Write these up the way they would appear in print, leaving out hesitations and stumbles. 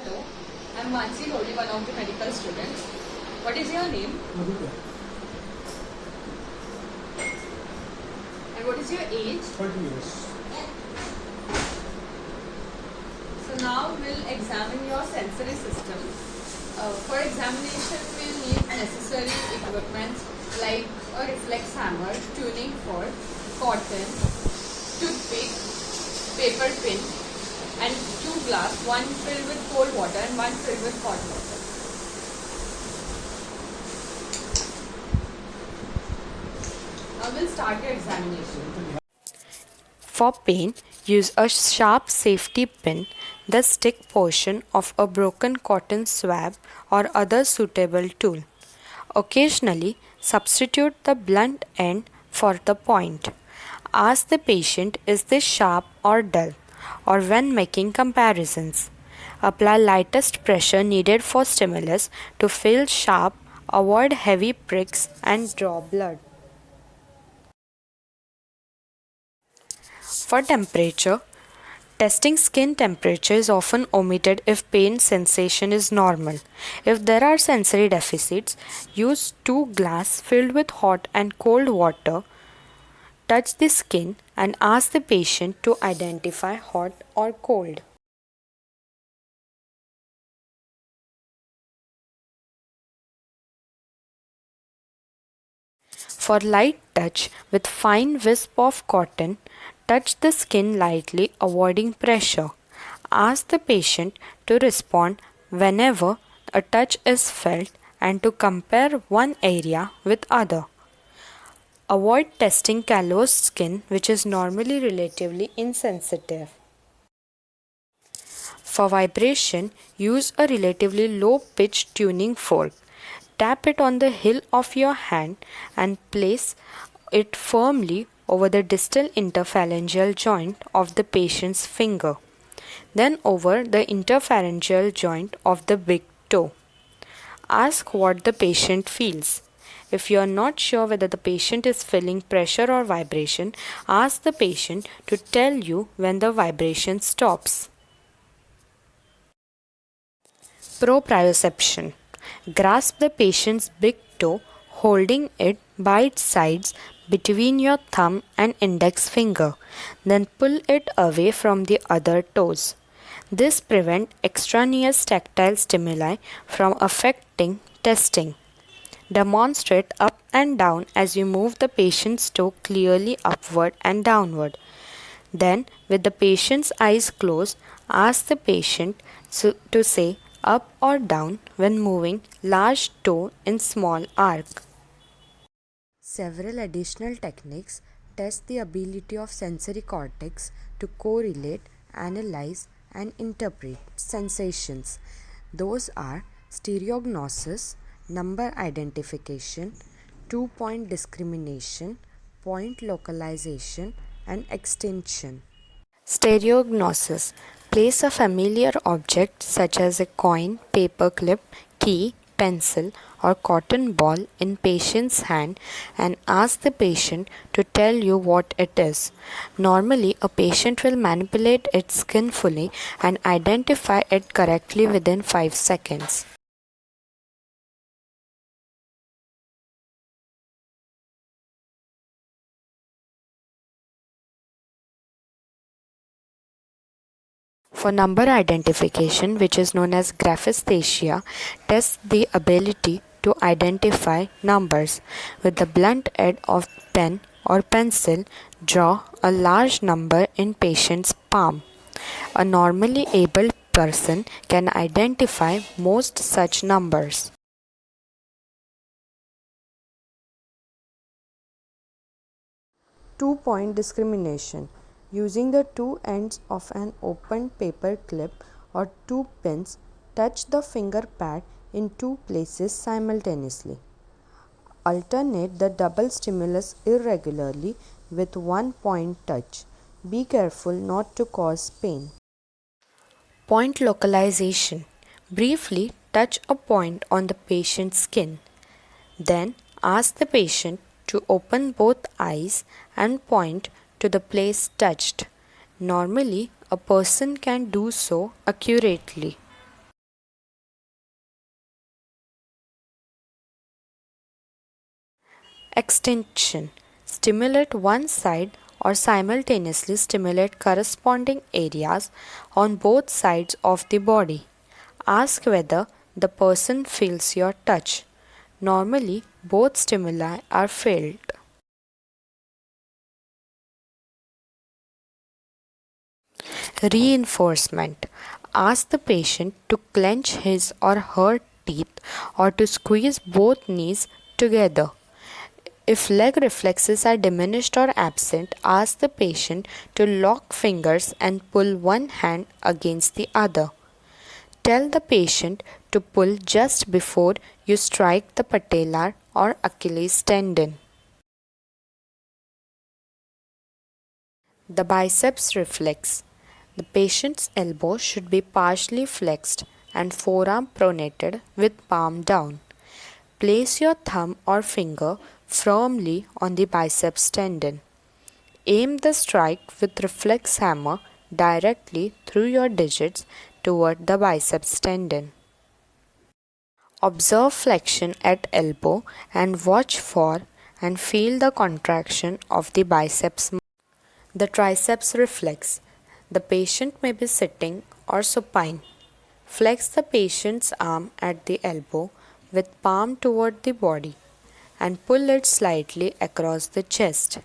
Hello, I'm Mansi, one of the medical students. What is your name? Madhukar. And what is your age? 30 years. So now we'll examine your sensory system. For examination, we'll need necessary equipment like a reflex hammer, tuning fork, cotton, toothpick, paper pin, and 2 glass, one filled with cold water and one filled with hot water. Now we'll start your examination. For pain, use a sharp safety pin, the stick portion of a broken cotton swab or other suitable tool. Occasionally, substitute the blunt end for the point. Ask the patient, is this sharp or dull, or when making comparisons. Apply lightest pressure needed for stimulus to feel sharp, avoid heavy pricks and draw blood. For temperature, testing skin temperature is often omitted if pain sensation is normal. If there are sensory deficits, use 2 glasses filled with hot and cold water. Touch the skin and ask the patient to identify hot or cold. For light touch with fine wisp of cotton, touch the skin lightly, avoiding pressure. Ask the patient to respond whenever a touch is felt and to compare one area with other. Avoid testing callous skin, which is normally relatively insensitive. For vibration, use a relatively low pitch tuning fork. Tap it on the heel of your hand and place it firmly over the distal interphalangeal joint of the patient's finger, then over the interphalangeal joint of the big toe. Ask what the patient feels. If you are not sure whether the patient is feeling pressure or vibration, ask the patient to tell you when the vibration stops. Proprioception. Grasp the patient's big toe, holding it by its sides between your thumb and index finger. Then pull it away from the other toes. This prevents extraneous tactile stimuli from affecting testing. Demonstrate up and down as you move the patient's toe clearly upward and downward. Then, with the patient's eyes closed, ask the patient to say up or down when moving large toe in small arc. Several additional techniques test the ability of sensory cortex to correlate, analyze, and interpret sensations. Those are stereognosis, number identification, 2-point discrimination, point localization, and extinction. Stereognosis. Place a familiar object such as a coin, paperclip, key, pencil, or cotton ball in patient's hand and ask the patient to tell you what it is. Normally, a patient will manipulate it skillfully and identify it correctly within 5 seconds. For number identification, which is known as graphesthesia, tests the ability to identify numbers. With the blunt end of pen or pencil, draw a large number in patient's palm. A normally able person can identify most such numbers. Two-point discrimination. Using the two ends of an open paper clip or two pins, touch the finger pad in 2 places simultaneously. Alternate the double stimulus irregularly with 1 point touch. Be careful not to cause pain. Point localization. Briefly touch a point on the patient's skin. Then ask the patient to open both eyes and point to the place touched. Normally, a person can do so accurately. Extension. Stimulate one side or simultaneously stimulate corresponding areas on both sides of the body. Ask whether the person feels your touch. Normally, both stimuli are felt. Reinforcement. Ask the patient to clench his or her teeth or to squeeze both knees together. If leg reflexes are diminished or absent, ask the patient to lock fingers and pull one hand against the other. Tell the patient to pull just before you strike the patellar or Achilles tendon. The biceps reflex. The patient's elbow should be partially flexed and forearm pronated with palm down. Place your thumb or finger firmly on the biceps tendon. Aim the strike with reflex hammer directly through your digits toward the biceps tendon. Observe flexion at elbow and watch for and feel the contraction of the biceps. The triceps reflex. The patient may be sitting or supine. Flex the patient's arm at the elbow with palm toward the body and pull it slightly across the chest.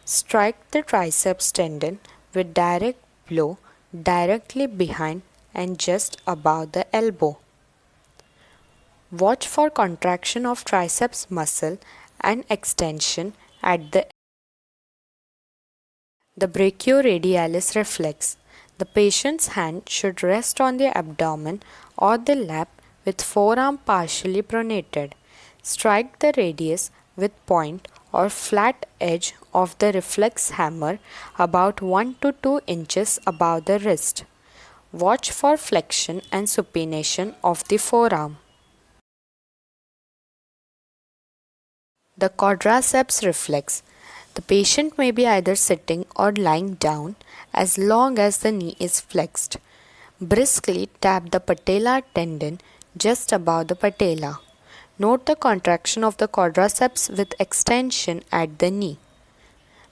Strike the triceps tendon with direct blow directly behind and just above the elbow. Watch for contraction of triceps muscle and extension at the brachioradialis reflex. The patient's hand should rest on the abdomen or the lap with forearm partially pronated. Strike the radius with point or flat edge of the reflex hammer about 1 to 2 inches above the wrist. Watch for flexion and supination of the forearm. The quadriceps reflex. The patient may be either sitting or lying down as long as the knee is flexed. Briskly tap the patellar tendon just above the patella. Note the contraction of the quadriceps with extension at the knee.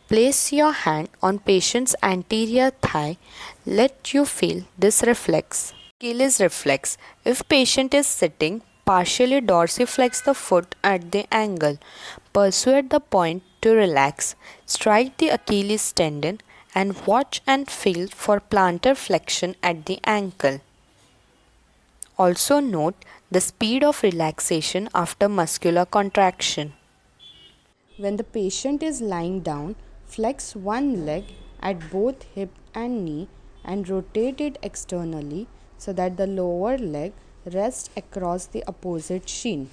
Place your hand on patient's anterior thigh. Let you feel this reflex. Achilles reflex. If patient is sitting, partially dorsiflex the foot at the ankle. Persuade the point to relax. Strike the Achilles tendon and watch and feel for plantar flexion at the ankle. Also note the speed of relaxation after muscular contraction. When the patient is lying down, flex one leg at both hip and knee and rotate it externally so that the lower leg rests across the opposite shin.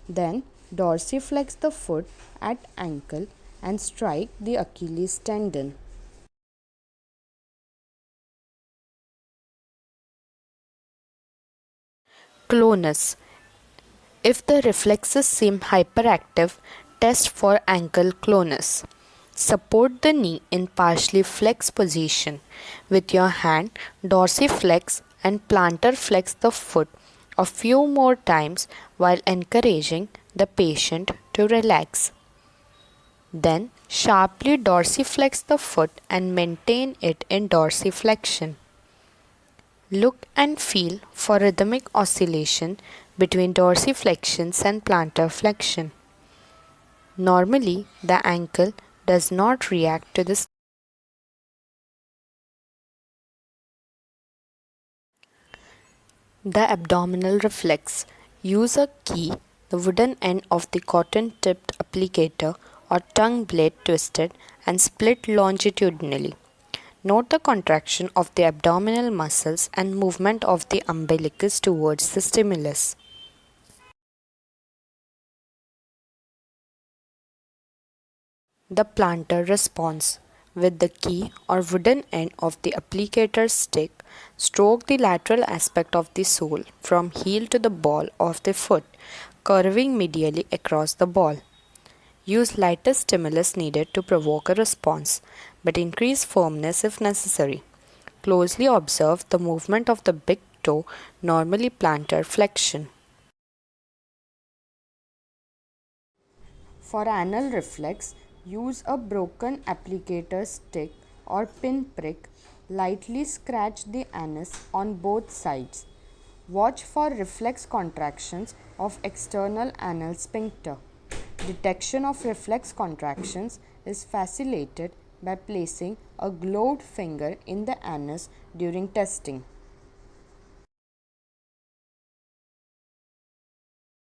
Then dorsiflex the foot at ankle and strike the Achilles tendon. Clonus. If the reflexes seem hyperactive, test for ankle clonus. Support the knee in partially flexed position. With your hand, dorsiflex and plantar flex the foot a few more times while encouraging the patient to relax. Then sharply dorsiflex the foot and maintain it in dorsiflexion. Look and feel for rhythmic oscillation between dorsiflexions and plantar flexion. Normally, the ankle does not react to this. The abdominal reflex. Use a key, the wooden end of the cotton-tipped applicator or tongue blade twisted and split longitudinally. Note the contraction of the abdominal muscles and movement of the umbilicus towards the stimulus. The plantar response. With the key or wooden end of the applicator stick, stroke the lateral aspect of the sole from heel to the ball of the foot, curving medially across the ball. Use lighter stimulus needed to provoke a response, but increase firmness if necessary. Closely observe the movement of the big toe, normally plantar flexion. For anal reflex, use a broken applicator stick or pinprick. Lightly scratch the anus on both sides. Watch for reflex contractions of external anal sphincter. Detection of reflex contractions is facilitated by placing a gloved finger in the anus during testing.